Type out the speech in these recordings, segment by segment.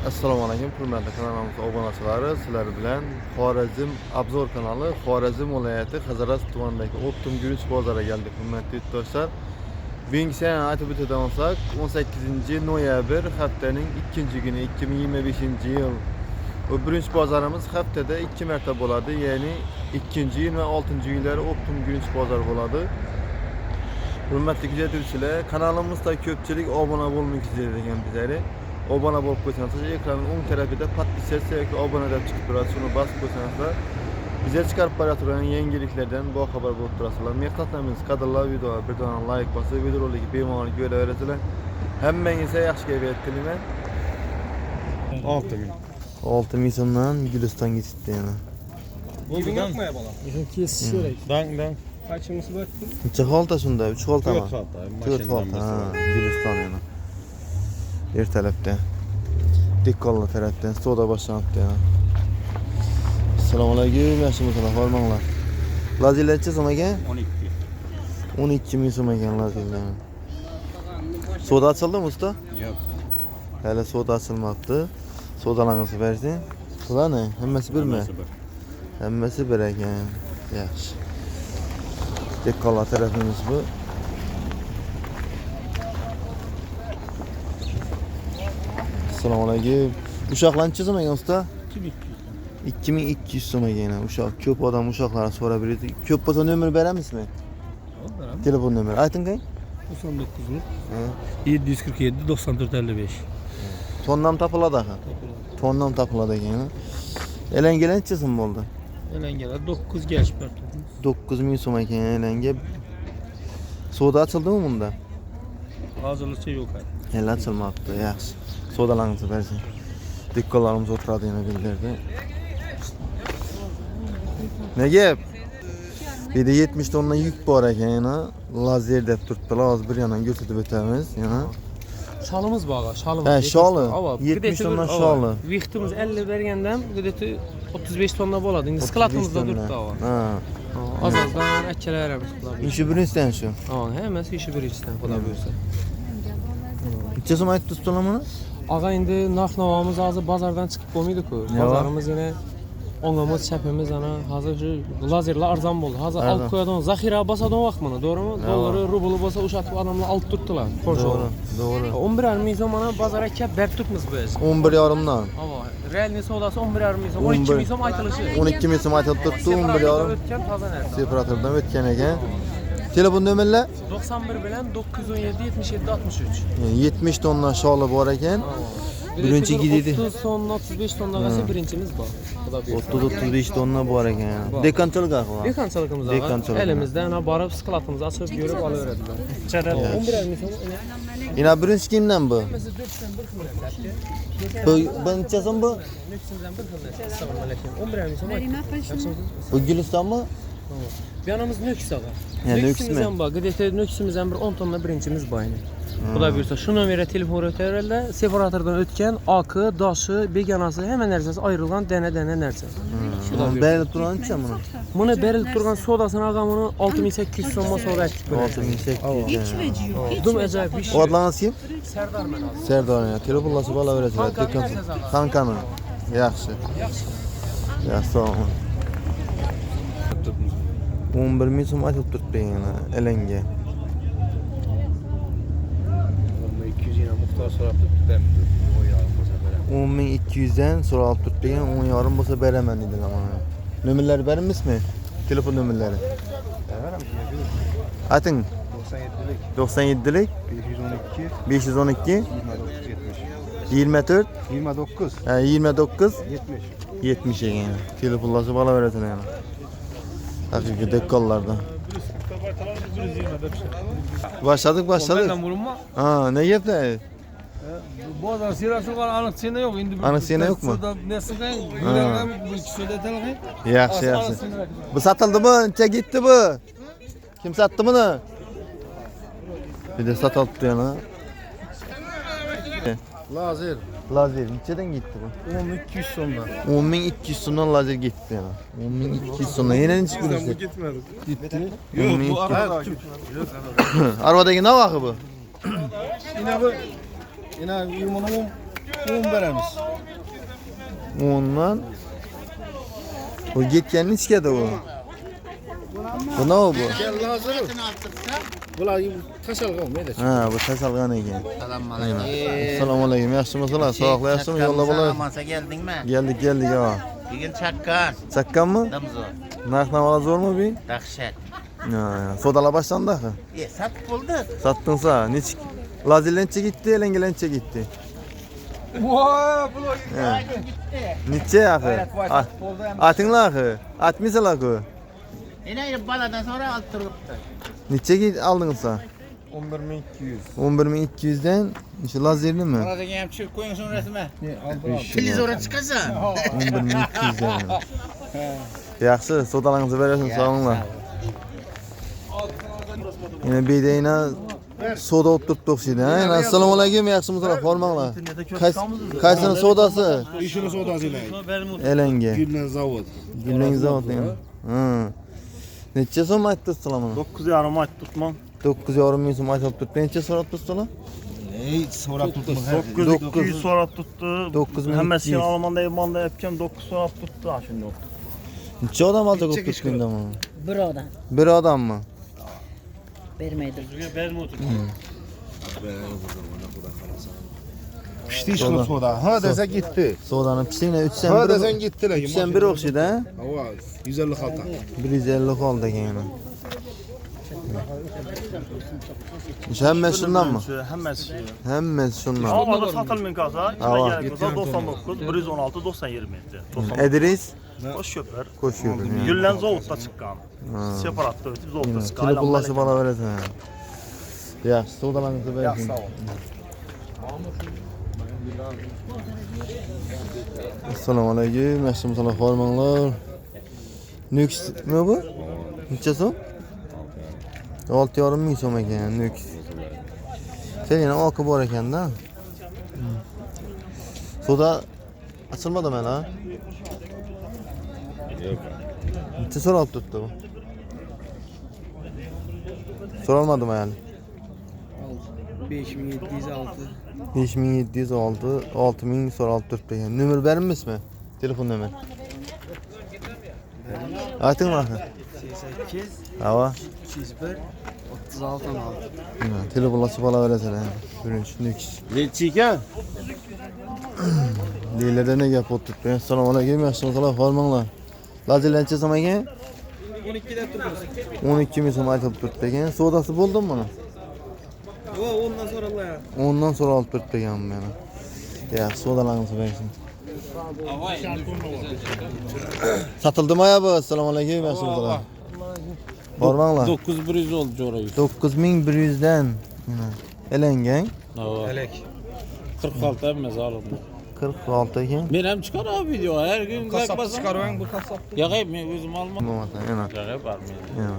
Assalomu alaykum, hurmatli kanalimizga obunachilari. Sizlar bilan Xorazm obzor kanali, Xorazm viloyati Hazaras tumanidagi Optim guruch bozoriga keldik. Hurmatli yurtdoshlar, bugungi sen aytib o'tadigan bo'lsak, 18-noyabr haftaning 2-kuni 2025-yil. Bu birinchi bozorimiz haftada 2 marta bo'ladi, ya'ni 2-yil va 6-yillari Optim guruch bozori bo'ladi. Hurmatli kuzatuvchilar, kanalimizda ko'pchilik obuna bo'lmoq istaydigan bizlar. Obuna bo'lib qo'ysangiz, ekranning o'ng tarafida podpisatsiya yoki obuna deb chiqib turadi. Shuni bosib qo'ysangiz, bizga chiqarib boradigan yangiliklardan boxabar bo'lib turasizlar. Mehnatlarimiz qadrlar videoga bir dona like bosib, videorolikni bemalol ko'raverasizlar. Hammangizga yaxshi kayfiyat tilayman. 6000. 6000 so'mdan Gulistonga ketdi yana. Bo'ldi yo'qmi bola? Kesish kerak. Dang. Qanchamiz bor? Necha xolta shunda? 3 xoltami? 4 xolta. 4 xolta. Guliston yana. Ertalabda Dekkolla tarafdan savdo boshlanibdi yana. Assalomu alaykum, yaxshimisizlar, hormanglar. Lazillarchi so'm ekan? 12. 12000 so'm ekan lazillar. Savdo ochildimi usta? Yo'q. Hali savdo ochilmabdi. Savdolarni bersang. Bularni hammasi birmi? Hammasi bir ekan. Yaxshi. Dekkolla tarafimiz bu. Assalomu alaykum. Uşaqlar necha so'm ekan usta? 2200 so'm ekan. Uşaq ko'p odam uşaqlarni so'rab beradi. Ko'p bo'lsa nomer beramizmi? Beraman. Telefon nomeri ayting qay? 99 747 94 55. Tonnam topiladi axir. Tonnam topiladi ekan. Elangalar necha so'm bo'ldi? Elangalar 9 gash berdi. 9000 so'm ekan elanga. Savdo ochildimi bunda? Hozircha yo'q. Hali ochilmabdi. Yaxshi. Savdolarni bersang. Dekkolarimiz o'tiradi yana bildirdi. Ne gap? Bir de 70 tonna yük bor ekan yana. Lazer deb turibdilar. Hozir bir yandan ko'rsatib o'tamiz yana. Shalimiz bor, shalimiz. Ha, sholi. 70 tonna sholi. Vixtimiz 50 bergandan g'idati 35 tonna bo'ladi. Endi skladimizda turibdi havo. Ha. Azazdan achchalarimiz bular. İşi birinchisidan shu. Ha, hammasi ishi birinchisidan xudo buyursa. Necha so'm aytdi ustolamani? Ağa indi narx-navomiz hozir bozordan chiqib bo'lmaydi-ku. Bozorimiz yana o'ngimiz, chapimiz ana hozir shu lazerlar arzon bo'ldi. Hozir olib qo'yadigan, zaxira bosadigan vaqt mana, to'g'rimi? Dollari, rubli bo'lsa o'shatib odamlar olib turibdilar. Doğru. 11,5 ming so'm mana bozorga kelib berib turibmiz biz. 11,5dan. Havo, realniy savdosi 11,5 ming so'm, 12 ming so'm aytilishi. 12 ming so'm aytilib turibdi, 11,5. O'tgan toza narsa. Separatordan o'tgan ekan. Telefon nomerlar 91 bilan 917 77 63. 70 tonna sholi bor ekan. Birinchi gididi. 30 tonna, 35 tonna bo'lsa birinchimiz bor. Xudo buyursa. 30-35 tonna bor ekan. Dekanchilik ahvol. Dekanchiligimiz Dekanchilik. elimizda ana borib skladimizni ochib yurib olaveradilar. Ichida 11,5 ming so'm. Yine birinchi kimdan bu? Hammasi 4dan bir xil narsa. Bu necha so'm bu? Nöksimizdan bir xil narsa. Assalomu alaykum. 11,5 ming so'm. Bu Gülistanmı? Bu yanımız nöks ağa. Ya, Nöksimizden bak. Gidete nöksimizden bir 10 tonna birincimiz bu aynı. Xudo buyursa şu nomere telefon ötərirlər. Separatordan ötken akı, daşı, beganası hemen nersəsi ayrılgan dənə narsa. Berilip duran necha bunu? Bunu berilib turgan sodasını ağam bunu 6800 so'mga so'rab etdik. 6800. Dum acayip bir şey. O adlarınız kim? Serdar men hozir. Serdar ya. Telefonlaşıp alaverasizlar. Kankani. Yaxshi. Yaxshi, sağ olun. 11 ming so'm aytib turibdi yana elanga. 200 yine muhtar so'rab turibdi. 10.200'den so'ralib turibdi ekan, 10,5 bo'lsa beraman dedilar mana. Nomerlari berimizmi? Telefon nomerlari. Ayting. 97'lik 512 24 29 29 70. 70 ekan. Telefonlaşıp alaverasizlar yana. Haqiqiy dekkollardan. Başladık. Benden vurulma. Ha, ne gaplar? Bu adam sirası var, anık sene yok. Anık sene yok mu? Nesin kan? Yüreğim bir söyletelim ki. Yaxshi. Bu satıldımı? Necha gitti bu? Kim sattı bunu? Bir de satıldı yana. Lazer. Lazer nechadan gitti bu? 10.200 so'mdan. 10.200 so'mdan lazer gitti yana. 10.200 so'mdan. Yana necha kurishdi? Gitmedi. Gitti. Yo'q, bu arada. Arabadagi ne vakı bu? Yine bu. Yine yumunu 10 veremiz. 10'dan. Bu gitken neçkede bu? Bu ne o bu? Gel hazır. Bular taşalgan mıydı? Ha, bu taşalgan ekan. Assalomu alaykum. Yaxshimisilar? Sog'lik yaxshimi? Yo'lla bo'lar. Masa geldingmi? Geldik ha. Bugun chaqqan. Chaqqanmi? Damzor. Narx-navo zo'rmi bu? Dahshat. Ha, sodala boshlandi. Satib bo'ldi. Sattınsa, neçik? Lazilençe gitti, elengelençe gitti. Voy, bular He. Neçe axı? Atınla axı. Atmısalar ku. Ene baladan sonra olib turibdi. Neçe git aldınsa? 11200. 11200'den şu lazerli mi? Baladan ham tushirib qo'ying so'ng rasmi. Aldı. Televizorga chiqasan. 11200'den. Yaxşı, sodalarınızı veresin sağ olun. Yine bir de yine soda oturttuk şimdi. Ha? Assalamu alaykum, yaxshimisilar? Hormanglar. Kaysının sodası? İşini sodasıyla. Elenge. Gülmen zavod. Gülmen zavod yani. Hı. Neçe so'm aytdi salamını? 9,5 ayt tutmam. 9,5 ming so'm aytib turibdi. Necha so'rab turibdilar? Ey, so'rab tuttum. 9200 so'rab tuttu. 9200. Hammasini olmanda yomanda yapacağım 9 so'rab tuttu ha shunday. Necha odam oldi ko'p tutganda? Bir odam Bir odammi? bermaydi. Pişti işini soda. Ha dese gitti. Sodani pisinglar Ha 301. desen gittiler. 301 o'xshaydi, ha? Hava 150 kalta. 150 qoldi ekan. Hammasi shundanmi? Hammasi. Hammasi shundan. Olmada satılmın kasa. Ava. İçine gerek kasa 99, 116, 90 metre. Adres Boş köper. qo'shib. Güllen Zavut'ta çıkan. Separatda ötüp Zavut'ta çıkan. Telefonlashib olaverasan. Yaxshi, sodalaringizni bering. Assalomu alaykum, yaxshimisilar? Hormanglar. Nux nima bu? Necha so'm? 6,5 ming so'm ekan, Nux. Sen yana oqib bor ekanda. Soda açılmadı mana. Yo'q. Necha so'rab turibdi bu? So'ralmadimi yani? 5706. 5706 6000 so'ralib turibdi ekan. Nomer berilmasmi? Telefon nomer. Ayting ma'xi. 88 Hava. 301 36 16. Telefonlashib olaverasan. Birinchi Nux. Neçi ekan? Deyilada ne gap o'tibdi? Assalomu alaykum, yaxshimisilar? Hormanglar. Lazilancha so'm ekan? 12 deb turibmiz. 12 ming so'm aytib turibdi ekan. Sodasi bo'ldimi buni? Yo, ondan sonra Allah ya. Ondan sonra olib turibdi ekan meni. Yaxshi, sodalarni bersin. Satıldımı ya bu? Assalomu alaykum, yaxshimisilar? Hormanglar. 9100 oldu jo'rayu. 9100'dan. Elengen. Elek. 46 emas alımda. 46 ekan. Men ham chiqar abi video her gün Kasap çıkarıyorum bu kasap. Yag'ayb men o'zim olmam. Bo'lmasa, yana. Yag'ayb barmaydi. Yana.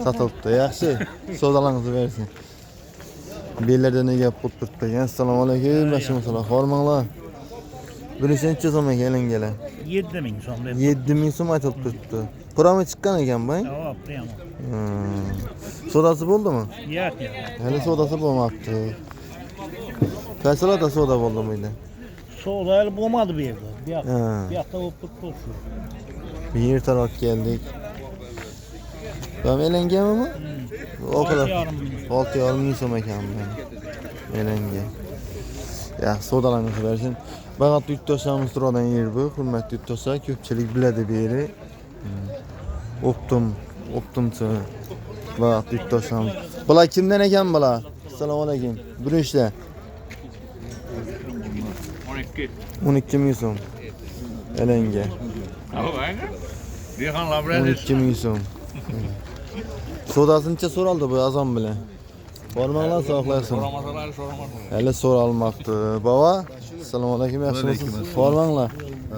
Satıldı. Yaxshi. Sodalarni bersin. Bellarda ne gap qilib turibdi ekan? Assalomu alaykum, yaxshimisilar? Hormanglar. Birisi necha so'm ekan elengelar? 7000 so'm deb. 7000 so'm aytib turibdi. Purami chiqqan ekan bu? Javob beramo. Sodasi bo'ldimi? Yo'q. Hali sodasi bo'lmabdi. Qaysilarda soda bo'ldi buyda? So'rayl bo'lmadi bu yerda. Bu yoqda, Ha. bu yoqda o'pib turibdi. Bir yer taraf geldik. Ben elengemi mi? O kadar. 6,5 ming so'm ekan ben. Elenge. Ya sodalarni versin. Bag'at yurtdoshlarimiz turadigan yer bu. Hurmatli yurtdoshlar, ko'pchilik biladi bu yerni. Optimchi. Bag'at yurtdoshlarimiz. Bular kimdan ekan bular? Assalomu alaykum. Burishlar. 12 ming so'm. Elenge. 12 ming so'm. Sodasınca soraldı bu azam bile. Hormanglar sog'laysin. Hali so'ralmoqda. Baba, assalomu alaykum, yaxshimisiz? Hormanglar.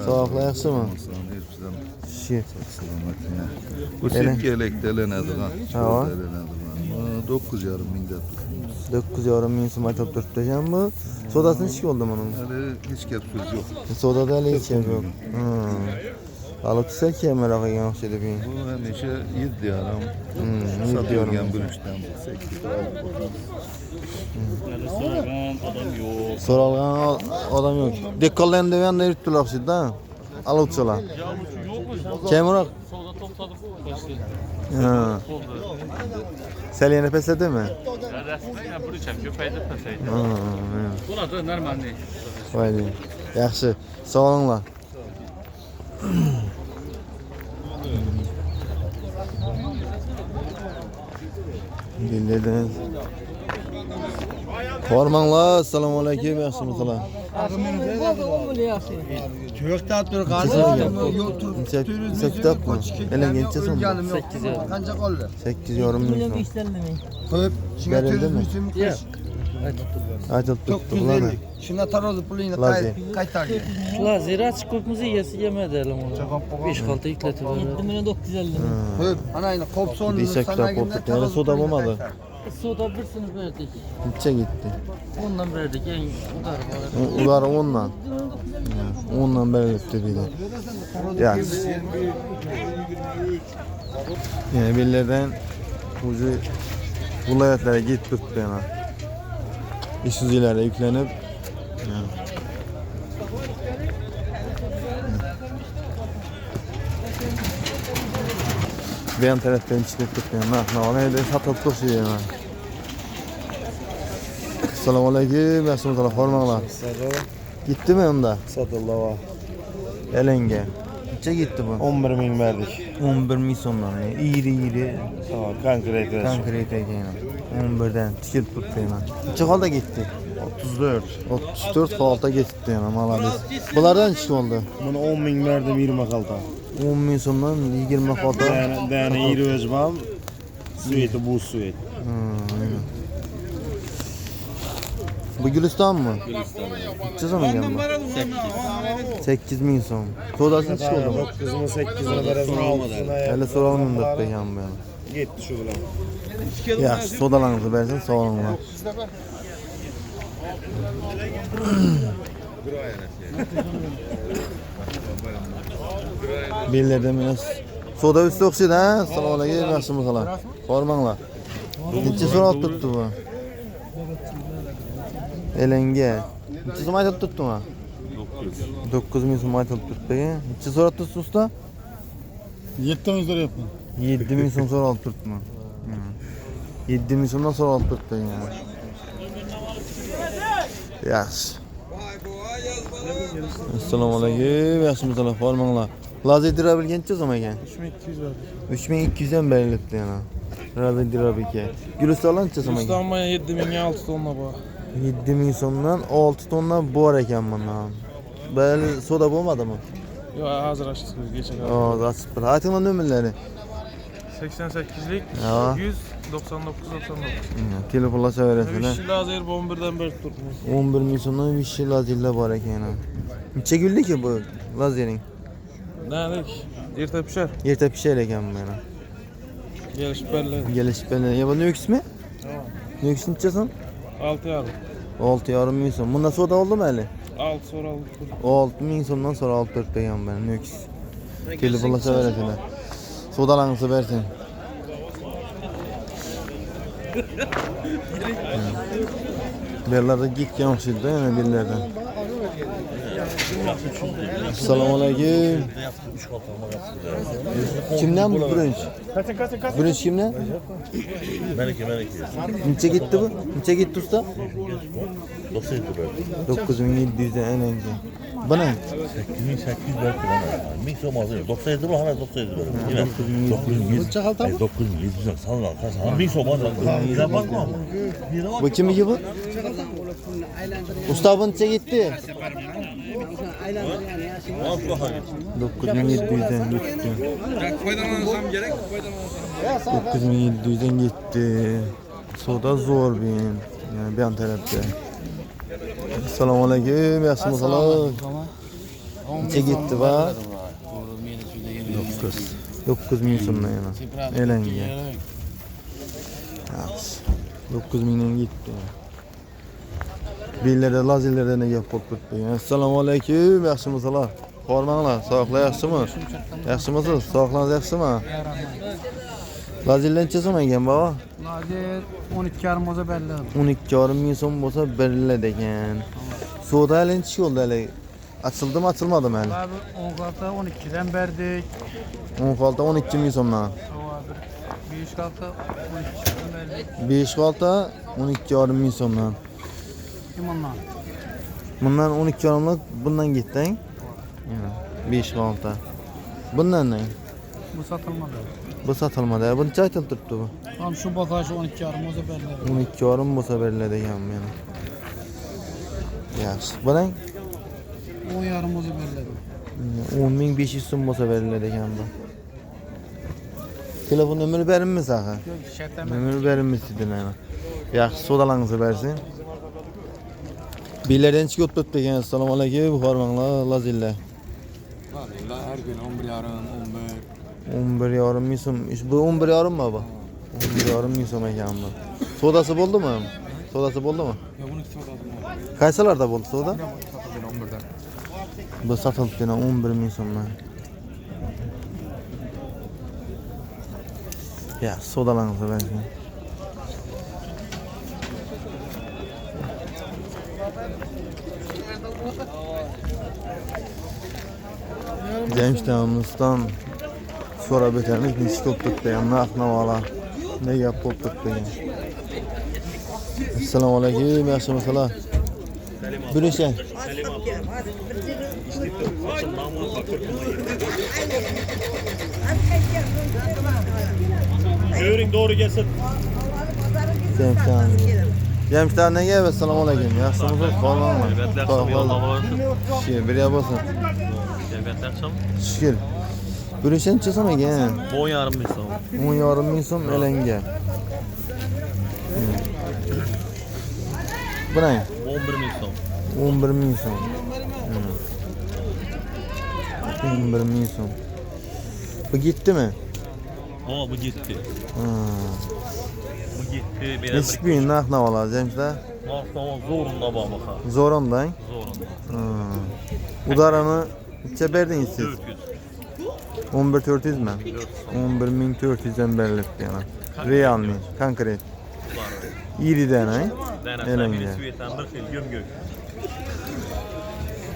Sog'lar yaxshimi? Shi. Bu sevgi elektriklenadigan. Ha. 9,5 mingda. 9,5 ming so'm aytib turibdi ekan bu. Sodasini ichki oldi buning. Hali hech gap so'z yo'q. Sodada hali hech gap yo'q. Alıksa kemerak ekan o'xshaydi bu. Bu hamisha 7,5. 7,5. Satilgan bo'lishdan 8. So'ragan odam yo'q. So'ralgan odam yo'q. Dekoldan deganda yurtdilar o'xshaydi-da. aluvchilar. Keyinroq. Savdo to'xtatib qo'yishdi. Ha. Sal yana pasladimi? Rasman bir cham ko'paydi pasaydi. Ha. Bo'ladi, normalniy. Voyli. Yaxshi. Sog' olinglar. Bildirdiniz. Hormanglar, assalomu alaykum, yaxshimisizlar? To'xtat bir Saktabmi? Elangancha so'm. 8 yo'q. Qancha qoldi? 8,5 ming so'm. Qo'yib, shunga Berildi mi? 400 ming qo'sh. Aytib turibdi, bularni. 950. Shunga tarozi pulingni Lazer. qaytardi. Lazer ko'pmiz egasi yemadi elim uni. 5 qalta yuklatib berdi. 7,950. Qo'yib, ana endi qopsonni Beshakda qo'pib, yana soda bo'lmadi. Soda birsini berdik. Necha ketdi? 10dan berdik, eng udar bor. Ular 10dan. 10dan berilibdi deydi. Yaxshi. Yani bellerden ucu vilayetlara gitip tuttu yana. İşsizlere yüklenip yani. Bir yan taraftan çıkıp tuttu yana. Neydi satılıp tuttu yana. Assalamu alaikum, yaxshimisizlar, hormanglar. Gitti mi onda? Satıldı va. Elenge. Necha gitti bu? 11 ming berdik. 11 ming so'mdan. İri. Konkret. Konkret ekan. 11dan tikilib turibdi yana. Necha holda ketdi? 34. 34 holda ketdi yana, malades. Bulardan necha oldu? Buni 10 ming berdim 20 qalta. 10 ming so'mdan 20 holda. Dani iri o'zbam. Suyeti bu suyet. Bu Gülistan mı? Necha so'm ekan bu? 8 ming so'm. Sodasi necha oldu? 9'unu 8'ini berasini almasına. Hali so'ralmadim deb ekan bu yana. Gitti şu bilan. Yaxshi, sodalarınızı bersin, sağ olunlar. Bellerdə məs soda üstü oxşaydı ha? Assalamu alaykum, yaxşımısınızlar? Hormanglar. Neçə so'ra olib turibdi bu? Elenge. Neçə so'm aytib turibdi ha? 9 ming so'm aytib turibdi. Neçə so'ra turibsiz usta? 7 lira yapın. 7 ming so'm so'ra olib turibman. 7 ming so'mdan so'ra olib turibdi yani. Yaxshi. Assalomu alaykum, yaxshimisizlar, hormanglar. Lazer dirabilgan necha so'm ekan? 3200 verdik. 3200 dan berilibdi yana. Lazer dirabika. Gulistonlar necha so'm ekan? Guliston 7,6 tonna bor. 7 ming so'mdan 6 tonna bor ekan bundan. Bali soda bo'lmadimi? Yo'q, hozir ochdik kecha. Hozir ochib bir. Aytinglar nomerlari. 88lik Ya. 199. Telefonlashaverasizlar. Ishi lazer 11dan berib turibmiz. 11 ming so'mdan ishi lazerlar bor ekan. Necha kunlik bu lazering? Nalik, erta pishar. Erta pishar ekan bu yana. Gelishib berdi. Gelishib beni. Ya bu nöksmi? Nöks necha so'm? 6,5. 6,5 ming so'm. Bundan soda oldimi hali? 6 so'raldi. 6 ming so'mdan so'ra olib turibdi ekan ben nöks. Telefonlashaverasizlar. Sodalarınızı versin. Berlarda gitken oxşaydı yana bellerden. Assalomu alaykum. Kimdan bu birinchi? Birinchi kimdan? Meniki. Necha gitti bu? Necha gitti usta? 9700 dan ananca. Bana 8800 belki bana. 1000 so'm olsun. 97 bu hemen 97 böyle. Yine 9100. 9700 sallan kaç. 1000 so'm olsun. Bize bakma. bu kimiki bu? Usta bu necha gitti? 9700 dan gitti. Foydalansam gerek, 9700 dan gitti. Soda zo'r benim. Yani bir an tarafta. Assalomu alaykum, yaxshimisizlar? Necha gitti va? 9 ming so'mdan yana. Elanga. Yaxshi. 9 mingdan gitti. Bellarda lazerlardan gap bo'lib turibdi. Assalomu alaykum, yaxshimisizlar? Hormanglar, sog'liqlar yaxshimi? Yaxshimisiz? Sog'liqlaringiz yaxshimi? Lazerlar necha so'm ekan baba? Lazer 12,5 bo'lsa belli. 12,5 ming so'm bo'lsa beriladi ekan. Soda hali necha oldu hali? Açıldı mı açılmadı mı hali? Abi 10 karta 12'den verdik. 10 kalta 12 ming so'mdan. 5 karta 12'den verdik. 5 kalta 12,5 ming so'mdan. Kim ondan? Bundan 12,5'lık bundan gitti. 5 kalta. Bundan ne? Bu satılmadı. Bu satılmadı. Buncha aytılib turibdi bu. Tam şu bagajı 12,5 olsa verildi. 12,5 bo'lsa beriladi ekan meni. Yaxshi. Buning 10,5 olsa verildi. 10.500 so'm bo'lsa beriladi ekan bu. Telefon nomeri berilmi saha? Yok şertleme. Nomeri berilmi sizdan ana. Yaxshi, so'dalarınızı bersin. Billerden chiqib turibdi ekan. Assalomu alaykum, hormanglar, lazillar. Valla her gün 11,5 11,5 ming so'm. Bu 11,5 mi bu? 11,5 ming so'm ekan bu. Sodasi bo'ldimi? Sodasi bo'ldimi? Ya bunu kitap aldım. Qaysilarda bo'ldi soda? 11'den. Bu satıldı 11 ming so'mdan. Ya, sodalarınızı versin. Cemştanımızdan so'rab o'tamiz, nechta bo'lib degan narx-navolar ne gap bo'lib degan. Assalomu alaykum, yaxshimisilar? Bo'lishing. Görün doğru gelsin. Cemştan nega? Assalomu alaykum. Yaxshimisiz? Qolmanmi? Shukr, bir yoq bo'lsin. Shukr. Bo'lishingchi so'm ekan? 10,5 ming so'm. 10,5 ming so'm elanga. Bu ne? 11 ming so'm. 11 ming so'm. 11 ming so'm. Bu gitdimi? O bu gitti. Bu gitti. Neçik bir narx-navolar Cemşda? Narx-navo zorunda bak baxa. Zo'rundan. Zorunda. Udarani necha berdingiz siz? 400. 11,400 mi? 11.400'den berilibdi yana. Realmi, konkret. İriden ha? Denetler birisi yetem bir xil gömgök.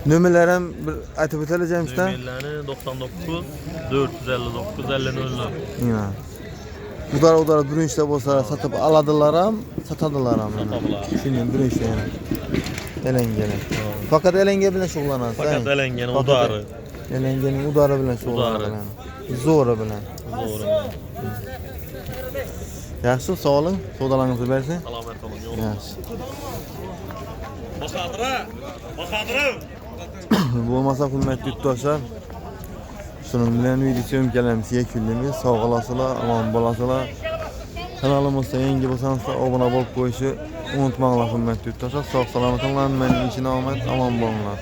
Nömerlerim bir aytib o'tali Cemşda? Nömerleri 99 459 50 00. Yana. Udara birinchida bo'lsa sotib oladilar ham, sotadilar ham. Shuni birinchida yana. Elengani. Faqat elenge bilan shug'ullanasiz. Fakat elengeni udarı. Elengening udari bilan shug'ullanadi. Zo'ri bilan. Doğru. Yaxshi, sog' oling. Savdolaringizni bersin. Selamet olun. Yolun. Yaxshi. Basadıra. Basadıra. Bo'lmasa hurmatli yurtdoshlar, shuning bilan video imkonlarimiz yakunlaymiz. Sog' olasizlar, omon bo'lasizlar. Kanalimizga yangi bo'lsanizlar, obuna bo'lib qo'yishni unutmanglar hurmatli yurtdoshlar. Sog' salomat bo'linglar, mening ishim omad, omon bo'linglar.